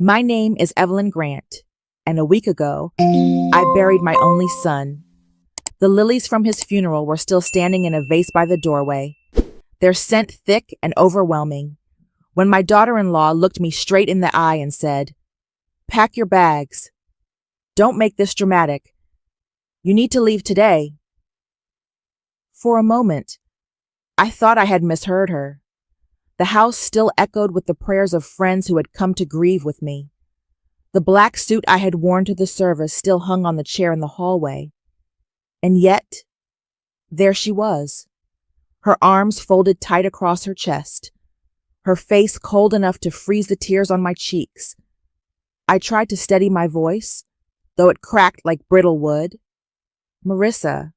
My name is Evelyn Grant, and a week ago, I buried my only son. The lilies from his funeral were still standing in a vase by the doorway, their scent thick and overwhelming, when my daughter-in-law looked me straight in the eye and said, "Pack your bags. Don't make this dramatic. You need to leave today." For a moment, I thought I had misheard her. The house still echoed with the prayers of friends who had come to grieve with me. The black suit I had worn to the service still hung on the chair in the hallway. And yet, there she was, her arms folded tight across her chest, her face cold enough to freeze the tears on my cheeks. I tried to steady my voice, though it cracked like brittle wood. "Marissa,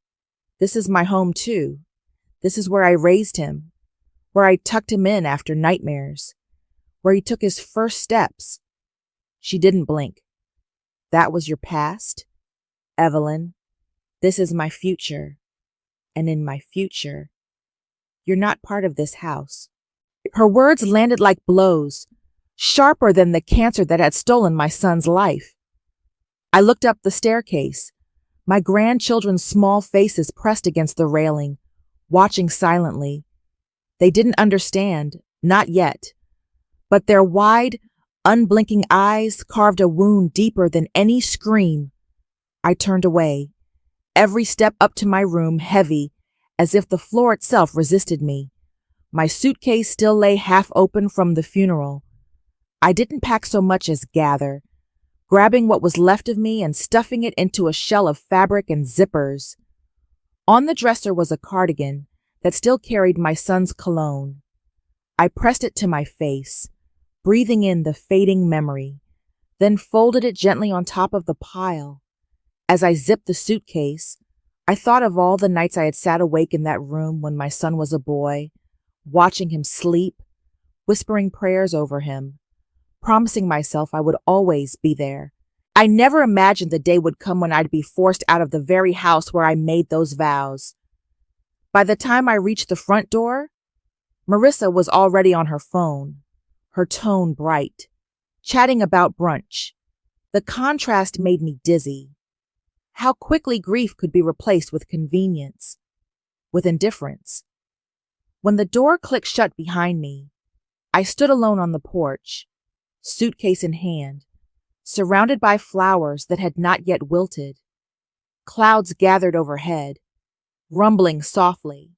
this is my home too. This is where I raised him, where I tucked him in after nightmares, where he took his first steps." She didn't blink. "That was your past, Evelyn. This is my future. And in my future, you're not part of this house." Her words landed like blows, sharper than the cancer that had stolen my son's life. I looked up the staircase, my grandchildren's small faces pressed against the railing, watching silently. They didn't understand, not yet, but their wide, unblinking eyes carved a wound deeper than any scream. I turned away, every step up to my room heavy, as if the floor itself resisted me. My suitcase still lay half open from the funeral. I didn't pack so much as gather, grabbing what was left of me and stuffing it into a shell of fabric and zippers. On the dresser was a cardigan that still carried my son's cologne. I pressed it to my face, breathing in the fading memory, then folded it gently on top of the pile. As I zipped the suitcase, I thought of all the nights I had sat awake in that room when my son was a boy, watching him sleep, whispering prayers over him, promising myself I would always be there. I never imagined the day would come when I'd be forced out of the very house where I made those vows. By the time I reached the front door, Marissa was already on her phone, her tone bright, chatting about brunch. The contrast made me dizzy. How quickly grief could be replaced with convenience, with indifference. When the door clicked shut behind me, I stood alone on the porch, suitcase in hand, surrounded by flowers that had not yet wilted. Clouds gathered overhead, rumbling softly,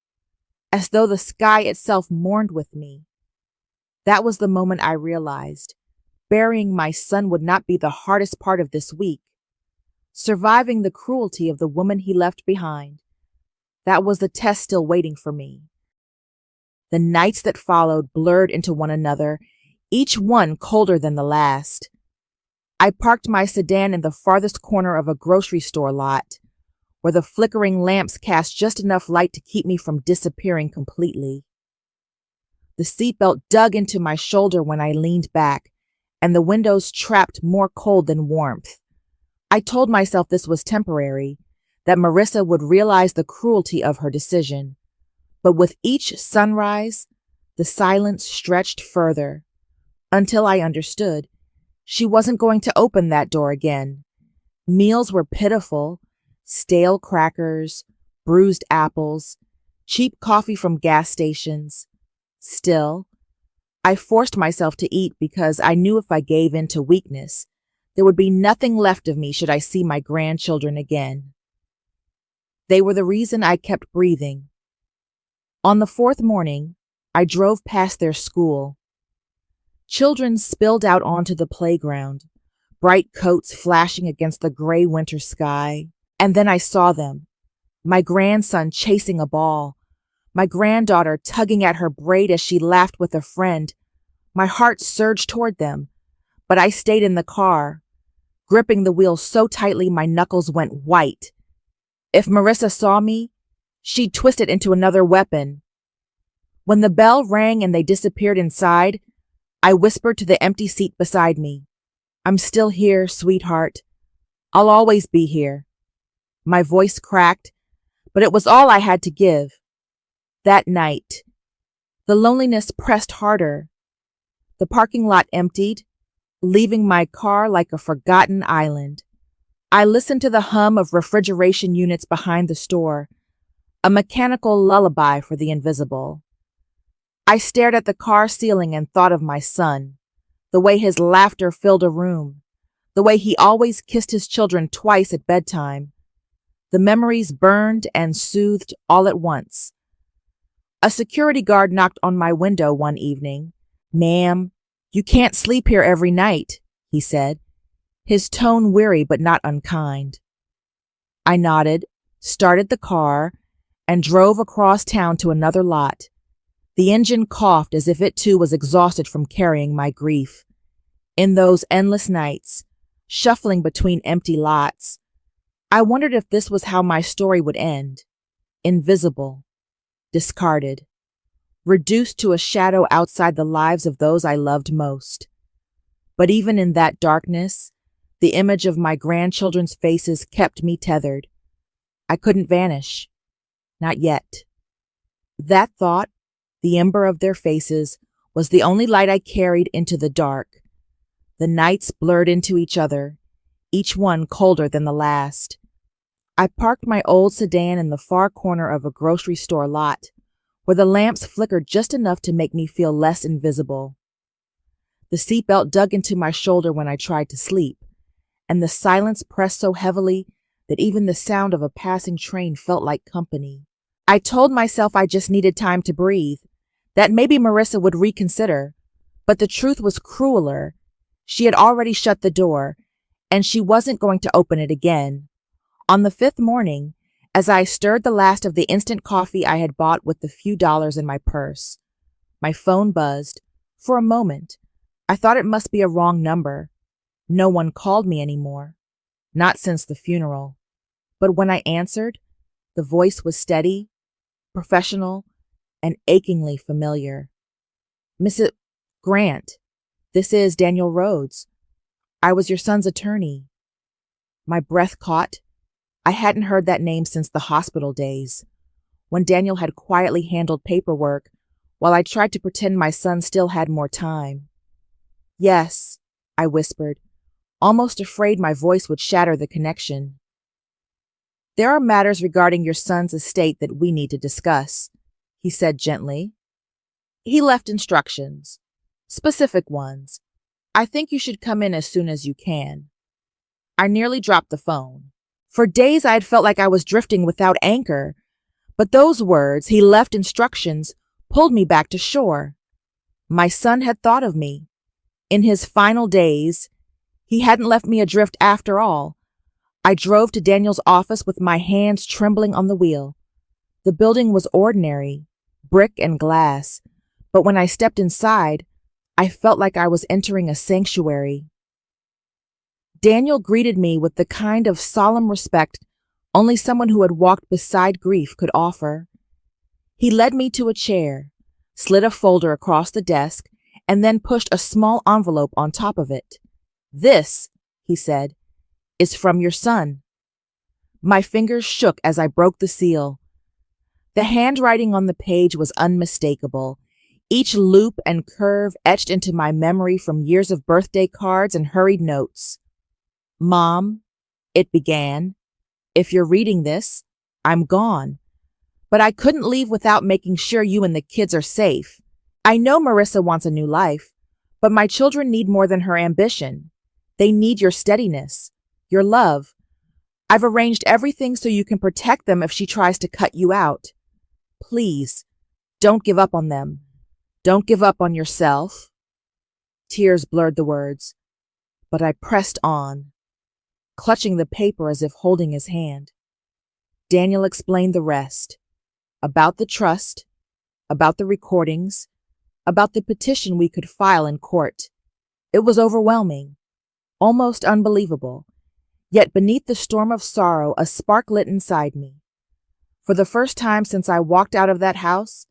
as though the sky itself mourned with me. That was the moment I realized burying my son would not be the hardest part of this week. Surviving the cruelty of the woman he left behind, that was the test still waiting for me. The nights that followed blurred into one another, each one colder than the last. I parked my sedan in the farthest corner of a grocery store lot, where the flickering lamps cast just enough light to keep me from disappearing completely. The seatbelt dug into my shoulder when I leaned back, and the windows trapped more cold than warmth. I told myself this was temporary, that Marissa would realize the cruelty of her decision. But with each sunrise, the silence stretched further, until I understood she wasn't going to open that door again. Meals were pitiful, stale crackers, bruised apples, cheap coffee from gas stations. Still, I forced myself to eat because I knew if I gave in to weakness, there would be nothing left of me should I see my grandchildren again. They were the reason I kept breathing. On the fourth morning, I drove past their school. Children spilled out onto the playground, bright coats flashing against the gray winter sky. And then I saw them, my grandson chasing a ball, my granddaughter tugging at her braid as she laughed with a friend. My heart surged toward them, but I stayed in the car, gripping the wheel so tightly my knuckles went white. If Marissa saw me, she'd twist it into another weapon. When the bell rang and they disappeared inside, I whispered to the empty seat beside me, "I'm still here, sweetheart. I'll always be here." My voice cracked, but it was all I had to give. That night, the loneliness pressed harder. The parking lot emptied, leaving my car like a forgotten island. I listened to the hum of refrigeration units behind the store, a mechanical lullaby for the invisible. I stared at the car ceiling and thought of my son, the way his laughter filled a room, the way he always kissed his children twice at bedtime. The memories burned and soothed all at once. A security guard knocked on my window one evening. "Ma'am, you can't sleep here every night," he said, his tone weary but not unkind. I nodded, started the car, and drove across town to another lot. The engine coughed as if it too was exhausted from carrying my grief. In those endless nights, shuffling between empty lots, I wondered if this was how my story would end. Invisible, discarded, reduced to a shadow outside the lives of those I loved most. But even in that darkness, the image of my grandchildren's faces kept me tethered. I couldn't vanish. Not yet. That thought, the ember of their faces, was the only light I carried into the dark. The nights blurred into each other, each one colder than the last. I parked my old sedan in the far corner of a grocery store lot, where the lamps flickered just enough to make me feel less invisible. The seatbelt dug into my shoulder when I tried to sleep, and the silence pressed so heavily that even the sound of a passing train felt like company. I told myself I just needed time to breathe, that maybe Marissa would reconsider, but the truth was crueler. She had already shut the door, and she wasn't going to open it again. On the fifth morning, as I stirred the last of the instant coffee I had bought with the few dollars in my purse, my phone buzzed. For a moment, I thought it must be a wrong number. No one called me anymore, not since the funeral. But when I answered, the voice was steady, professional, and achingly familiar. "Mrs. Grant, this is Daniel Rhodes. I was your son's attorney." My breath caught. I hadn't heard that name since the hospital days, when Daniel had quietly handled paperwork while I tried to pretend my son still had more time. "Yes," I whispered, almost afraid my voice would shatter the connection. "There are matters regarding your son's estate that we need to discuss," he said gently. "He left instructions, specific ones. I think you should come in as soon as you can." I nearly dropped the phone. For days I had felt like I was drifting without anchor, but those words, "he left instructions," pulled me back to shore. My son had thought of me. In his final days, he hadn't left me adrift after all. I drove to Daniel's office with my hands trembling on the wheel. The building was ordinary, brick and glass, but when I stepped inside, I felt like I was entering a sanctuary. Daniel greeted me with the kind of solemn respect only someone who had walked beside grief could offer. He led me to a chair, slid a folder across the desk, and then pushed a small envelope on top of it. "This," he said, "is from your son." My fingers shook as I broke the seal. The handwriting on the page was unmistakable, each loop and curve etched into my memory from years of birthday cards and hurried notes. "Mom," it began, "if you're reading this, I'm gone. But I couldn't leave without making sure you and the kids are safe. I know Marissa wants a new life, but my children need more than her ambition. They need your steadiness, your love. I've arranged everything so you can protect them if she tries to cut you out. Please, don't give up on them. Don't give up on yourself." Tears blurred the words, but I pressed on, clutching the paper as if holding his hand. Daniel explained the rest, about the trust, about the recordings, about the petition we could file in court. It was overwhelming, almost unbelievable, yet beneath the storm of sorrow a spark lit inside me. For the first time since I walked out of that house,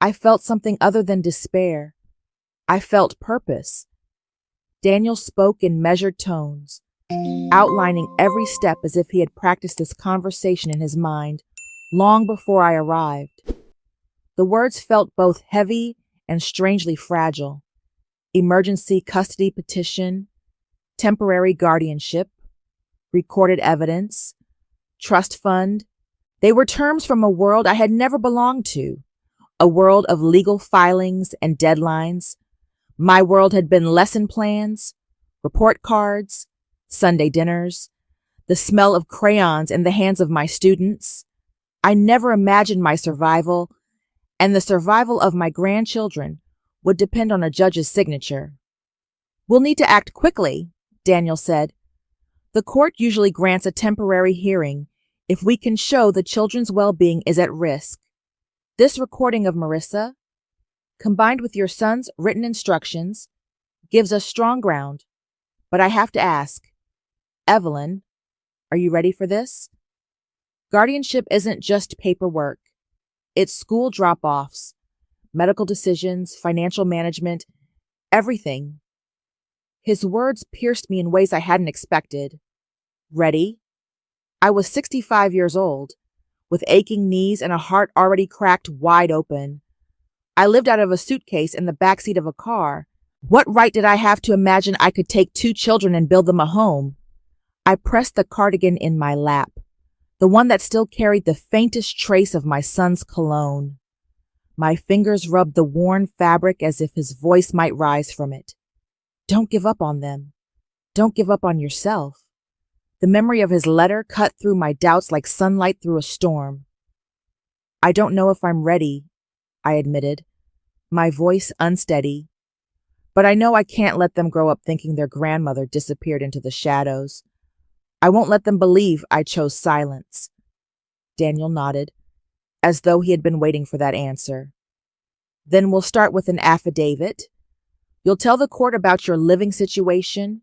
I felt something other than despair. I felt purpose. Daniel spoke in measured tones, outlining every step as if he had practiced this conversation in his mind long before I arrived. The words felt both heavy and strangely fragile. emergency custody petition, temporary guardianship, recorded evidence, trust fund. They were terms from a world I had never belonged to, a world of legal filings and deadlines. My world had been lesson plans, report cards, Sunday dinners, the smell of crayons in the hands of my students. I never imagined my survival and the survival of my grandchildren would depend on a judge's signature. "We'll need to act quickly," Daniel said. "The court usually grants a temporary hearing if we can show the children's well-being is at risk. This recording of Marissa, combined with your son's written instructions, gives us strong ground. But I have to ask, Evelyn, are you ready for this? Guardianship isn't just paperwork. It's school drop-offs, medical decisions, financial management, everything." His words pierced me in ways I hadn't expected. Ready? I was 65 years old, with aching knees and a heart already cracked wide open. I lived out of a suitcase in the backseat of a car. What right did I have to imagine I could take 2 children and build them a home? I pressed the cardigan in my lap, the one that still carried the faintest trace of my son's cologne. My fingers rubbed the worn fabric as if his voice might rise from it. "Don't give up on them. Don't give up on yourself." The memory of his letter cut through my doubts like sunlight through a storm. "I don't know if I'm ready," I admitted, my voice unsteady. "But I know I can't let them grow up thinking their grandmother disappeared into the shadows. I won't let them believe I chose silence." Daniel nodded, as though he had been waiting for that answer. "Then we'll start with an affidavit. You'll tell the court about your living situation,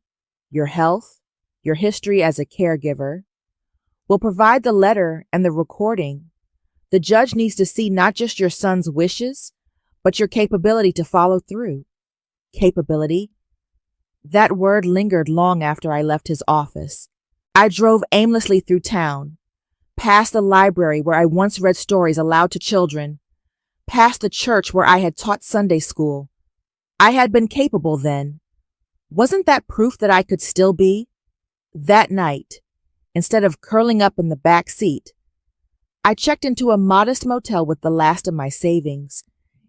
your health, your history as a caregiver. We'll provide the letter and the recording. The judge needs to see not just your son's wishes, but your capability to follow through." Capability? That word lingered long after I left his office. I drove aimlessly through town, past the library where I once read stories aloud to children, past the church where I had taught Sunday school. I had been capable then. Wasn't that proof that I could still be? That night, instead of curling up in the back seat, I checked into a modest motel with the last of my savings.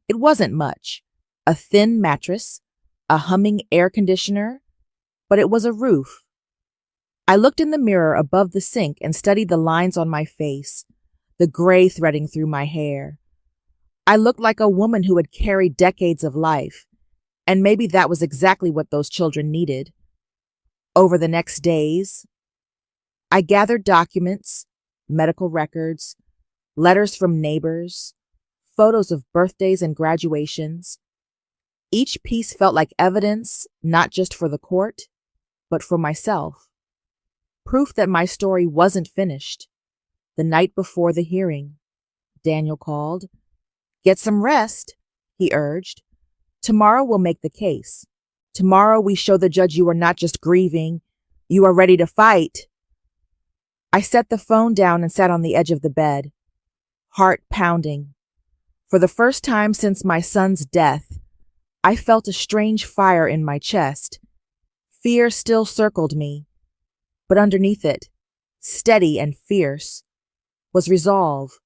It wasn't much. A thin mattress, a humming air conditioner, but it was a roof. I looked in the mirror above the sink and studied the lines on my face, the gray threading through my hair. I looked like a woman who had carried decades of life, and maybe that was exactly what those children needed. Over the next days, I gathered documents, medical records, letters from neighbors, photos of birthdays and graduations. Each piece felt like evidence, not just for the court, but for myself. Proof that my story wasn't finished. The night before the hearing, Daniel called. "Get some rest," he urged. "Tomorrow we'll make the case. Tomorrow we show the judge you are not just grieving, you are ready to fight." I set the phone down and sat on the edge of the bed, heart pounding. For the first time since my son's death, I felt a strange fire in my chest. Fear still circled me, but underneath it, steady and fierce, was resolve.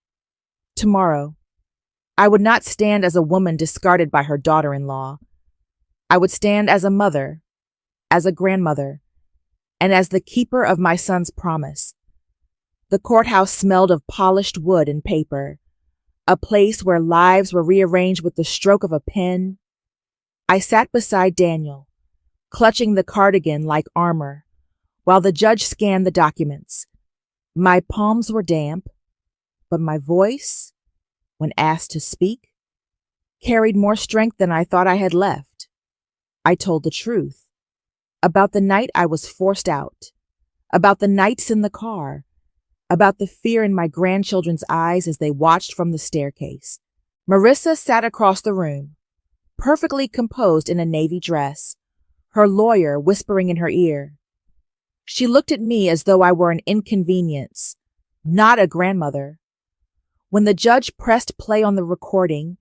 Tomorrow, I would not stand as a woman discarded by her daughter-in-law. I would stand as a mother, as a grandmother, and as the keeper of my son's promise. The courthouse smelled of polished wood and paper, a place where lives were rearranged with the stroke of a pen. I sat beside Daniel, clutching the cardigan like armor, while the judge scanned the documents. My palms were damp, but my voice, when asked to speak, carried more strength than I thought I had left. I told the truth. About the night I was forced out. About the nights in the car. About the fear in my grandchildren's eyes as they watched from the staircase. Marissa sat across the room, perfectly composed in a navy dress, her lawyer whispering in her ear. She looked at me as though I were an inconvenience, not a grandmother. When the judge pressed play on the recording,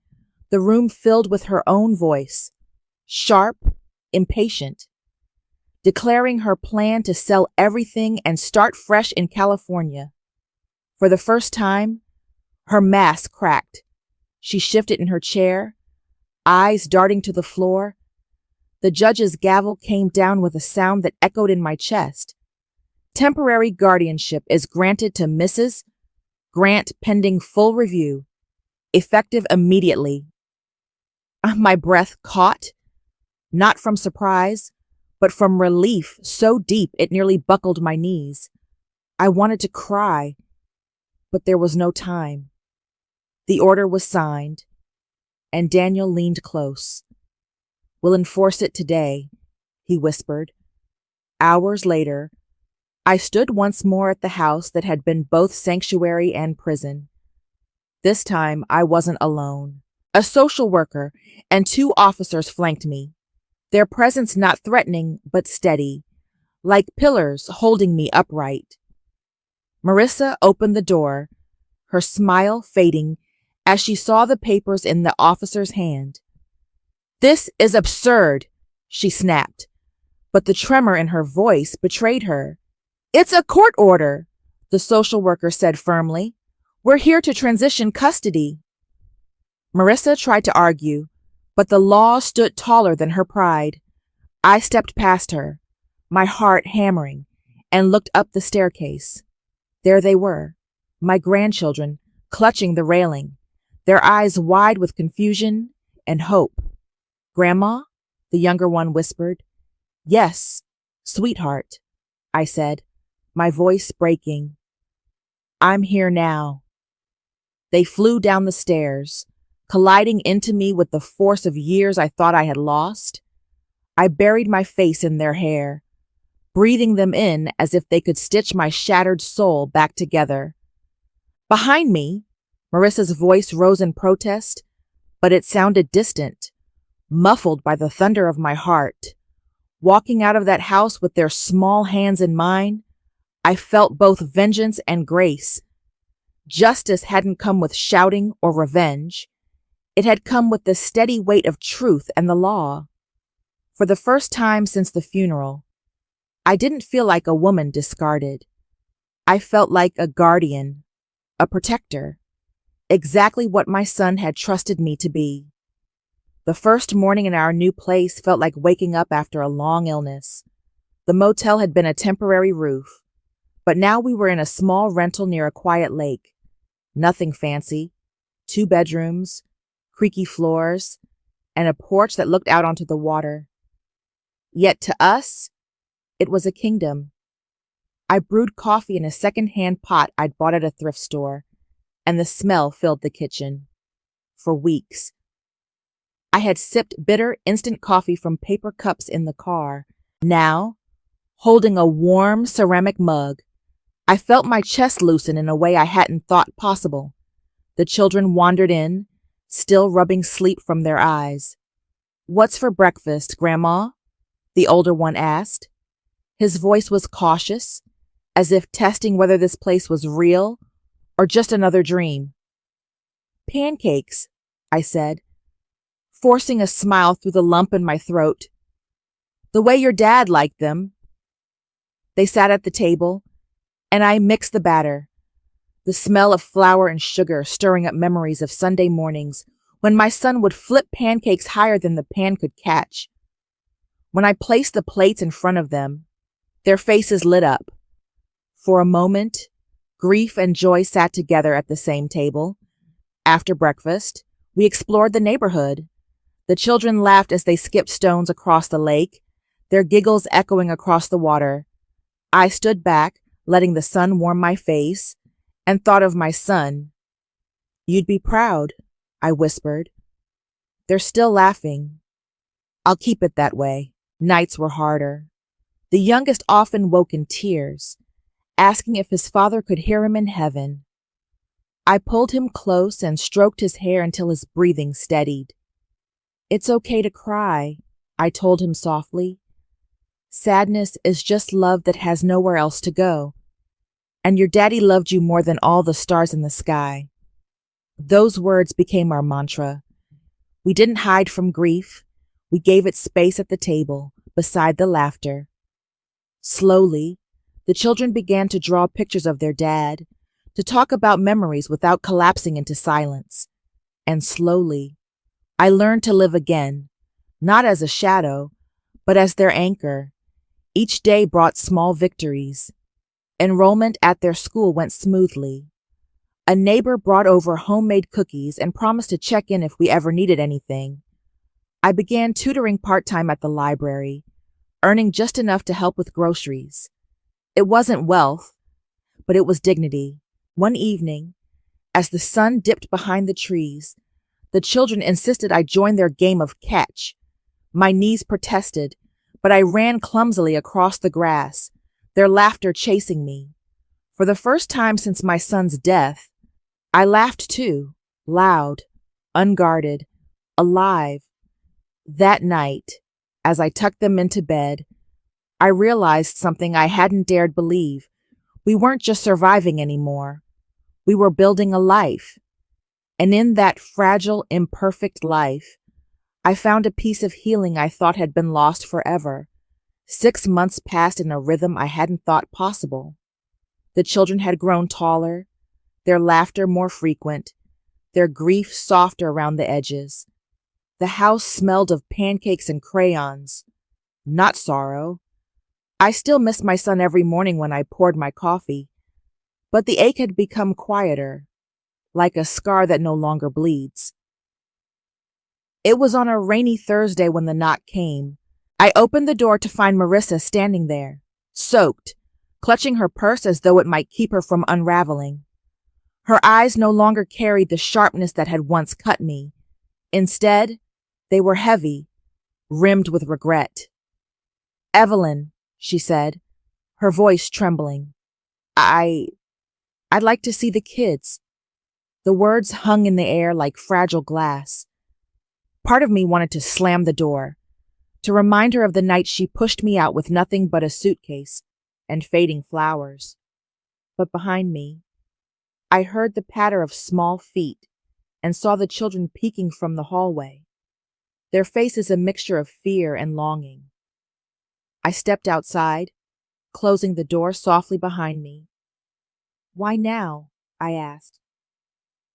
the room filled with her own voice, sharp, impatient, declaring her plan to sell everything and start fresh in California. For the first time, her mask cracked. She shifted in her chair, eyes darting to the floor. The judge's gavel came down with a sound that echoed in my chest. Temporary guardianship is granted to Mrs. Grant pending full review, effective immediately. My breath caught, not from surprise, but from relief so deep it nearly buckled my knees. I wanted to cry, but there was no time. The order was signed, and Daniel leaned close. "We'll enforce it today," he whispered. Hours later, I stood once more at the house that had been both sanctuary and prison. This time, I wasn't alone. A social worker and 2 officers flanked me, their presence not threatening but steady, like pillars holding me upright. Marissa opened the door, her smile fading as she saw the papers in the officer's hand. "This is absurd," she snapped, but the tremor in her voice betrayed her. "It's a court order," the social worker said firmly. "We're here to transition custody." Marissa tried to argue, but the law stood taller than her pride. I stepped past her, my heart hammering, and looked up the staircase. There they were, my grandchildren, clutching the railing, their eyes wide with confusion and hope. "Grandma?" the younger one whispered. "Yes, sweetheart," I said, my voice breaking. "I'm here now." They flew down the stairs, colliding into me with the force of years I thought I had lost. I buried my face in their hair, breathing them in as if they could stitch my shattered soul back together. Behind me, Marissa's voice rose in protest, but it sounded distant, muffled by the thunder of my heart. Walking out of that house with their small hands in mine, I felt both vengeance and grace. Justice hadn't come with shouting or revenge. It had come with the steady weight of truth and the law. For the first time since the funeral, I didn't feel like a woman discarded. I felt like a guardian, a protector, exactly what my son had trusted me to be. The first morning in our new place felt like waking up after a long illness. The motel had been a temporary roof, but now we were in a small rental near a quiet lake. Nothing fancy, 2 bedrooms, creaky floors, and a porch that looked out onto the water. Yet to us, it was a kingdom. I brewed coffee in a second-hand pot I'd bought at a thrift store, and the smell filled the kitchen. For weeks, I had sipped bitter instant coffee from paper cups in the car. Now, holding a warm ceramic mug, I felt my chest loosen in a way I hadn't thought possible. The children wandered in, still rubbing sleep from their eyes. "What's for breakfast, Grandma?" the older one asked. His voice was cautious, as if testing whether this place was real or just another dream. "Pancakes," I said, forcing a smile through the lump in my throat. "The way your dad liked them." They sat at the table, and I mixed the batter, the smell of flour and sugar stirring up memories of Sunday mornings when my son would flip pancakes higher than the pan could catch. When I placed the plates in front of them, their faces lit up. For a moment, grief and joy sat together at the same table. After breakfast, we explored the neighborhood. The children laughed as they skipped stones across the lake, their giggles echoing across the water. I stood back, letting the sun warm my face, and thought of my son. "You'd be proud," I whispered. "They're still laughing. I'll keep it that way." Nights were harder. The youngest often woke in tears, asking if his father could hear him in heaven. I pulled him close and stroked his hair until his breathing steadied. "It's okay to cry," I told him softly. "Sadness is just love that has nowhere else to go. And your daddy loved you more than all the stars in the sky." Those words became our mantra. We didn't hide from grief. We gave it space at the table, beside the laughter. Slowly, the children began to draw pictures of their dad, to talk about memories without collapsing into silence. And slowly, I learned to live again, not as a shadow, but as their anchor. Each day brought small victories. Enrollment at their school went smoothly. A neighbor brought over homemade cookies and promised to check in if we ever needed anything. I began tutoring part-time at the library, earning just enough to help with groceries. It wasn't wealth, but it was dignity. One evening, as the sun dipped behind the trees, the children insisted I join their game of catch. My knees protested, but I ran clumsily across the grass, their laughter chasing me. For the first time since my son's death, I laughed too, loud, unguarded, alive. That night, as I tucked them into bed, I realized something I hadn't dared believe. We weren't just surviving anymore. We were building a life. And in that fragile, imperfect life, I found a piece of healing I thought had been lost forever. 6 months passed in a rhythm I hadn't thought possible. The children had grown taller, their laughter more frequent, their grief softer around the edges. The house smelled of pancakes and crayons, not sorrow. I still missed my son every morning when I poured my coffee, but the ache had become quieter, like a scar that no longer bleeds. It was on a rainy Thursday when the knock came. I opened the door to find Marissa standing there, soaked, clutching her purse as though it might keep her from unraveling. Her eyes no longer carried the sharpness that had once cut me. Instead, they were heavy, rimmed with regret. "Evelyn," she said, her voice trembling. I'd like to see the kids." The words hung in the air like fragile glass. Part of me wanted to slam the door, to remind her of the night she pushed me out with nothing but a suitcase and fading flowers. But behind me, I heard the patter of small feet and saw the children peeking from the hallway, their faces a mixture of fear and longing. I stepped outside, closing the door softly behind me. "Why now?" I asked.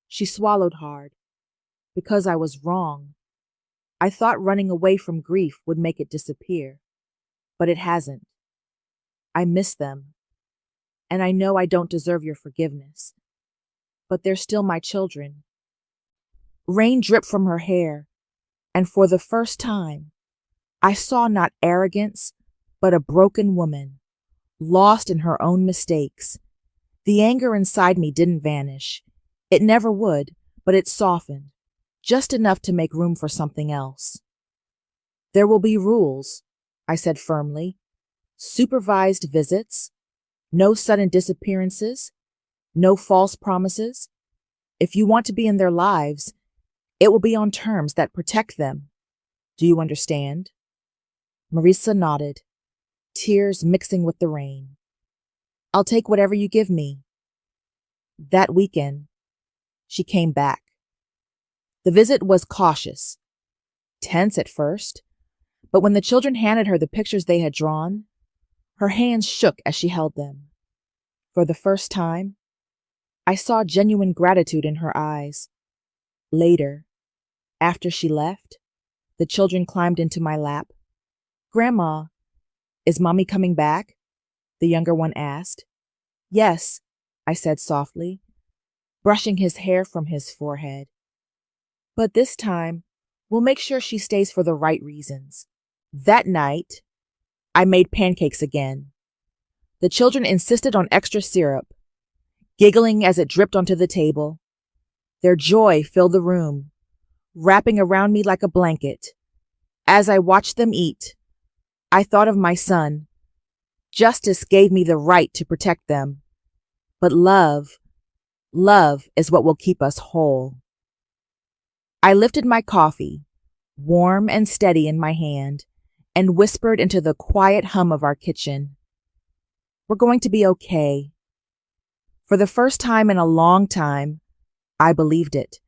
She swallowed hard. "Because I was wrong. I thought running away from grief would make it disappear, but it hasn't. I miss them, and I know I don't deserve your forgiveness, but they're still my children." Rain dripped from her hair, and for the first time, I saw not arrogance, but a broken woman, lost in her own mistakes. The anger inside me didn't vanish. It never would, but it softened, just enough to make room for something else. "There will be rules," I said firmly. "Supervised visits, no sudden disappearances, no false promises. If you want to be in their lives, it will be on terms that protect them. Do you understand?" Marissa nodded, tears mixing with the rain. "I'll take whatever you give me." That weekend, she came back. The visit was cautious, tense at first, but when the children handed her the pictures they had drawn, her hands shook as she held them. For the first time, I saw genuine gratitude in her eyes. Later, after she left, the children climbed into my lap. "Grandma, is Mommy coming back?" the younger one asked. "Yes," I said softly, brushing his hair from his forehead. "But this time, we'll make sure she stays for the right reasons." That night, I made pancakes again. The children insisted on extra syrup, giggling as it dripped onto the table. Their joy filled the room, wrapping around me like a blanket. As I watched them eat, I thought of my son. Justice gave me the right to protect them. But love is what will keep us whole. I lifted my coffee, warm and steady in my hand, and whispered into the quiet hum of our kitchen. "We're going to be okay." For the first time in a long time, I believed it.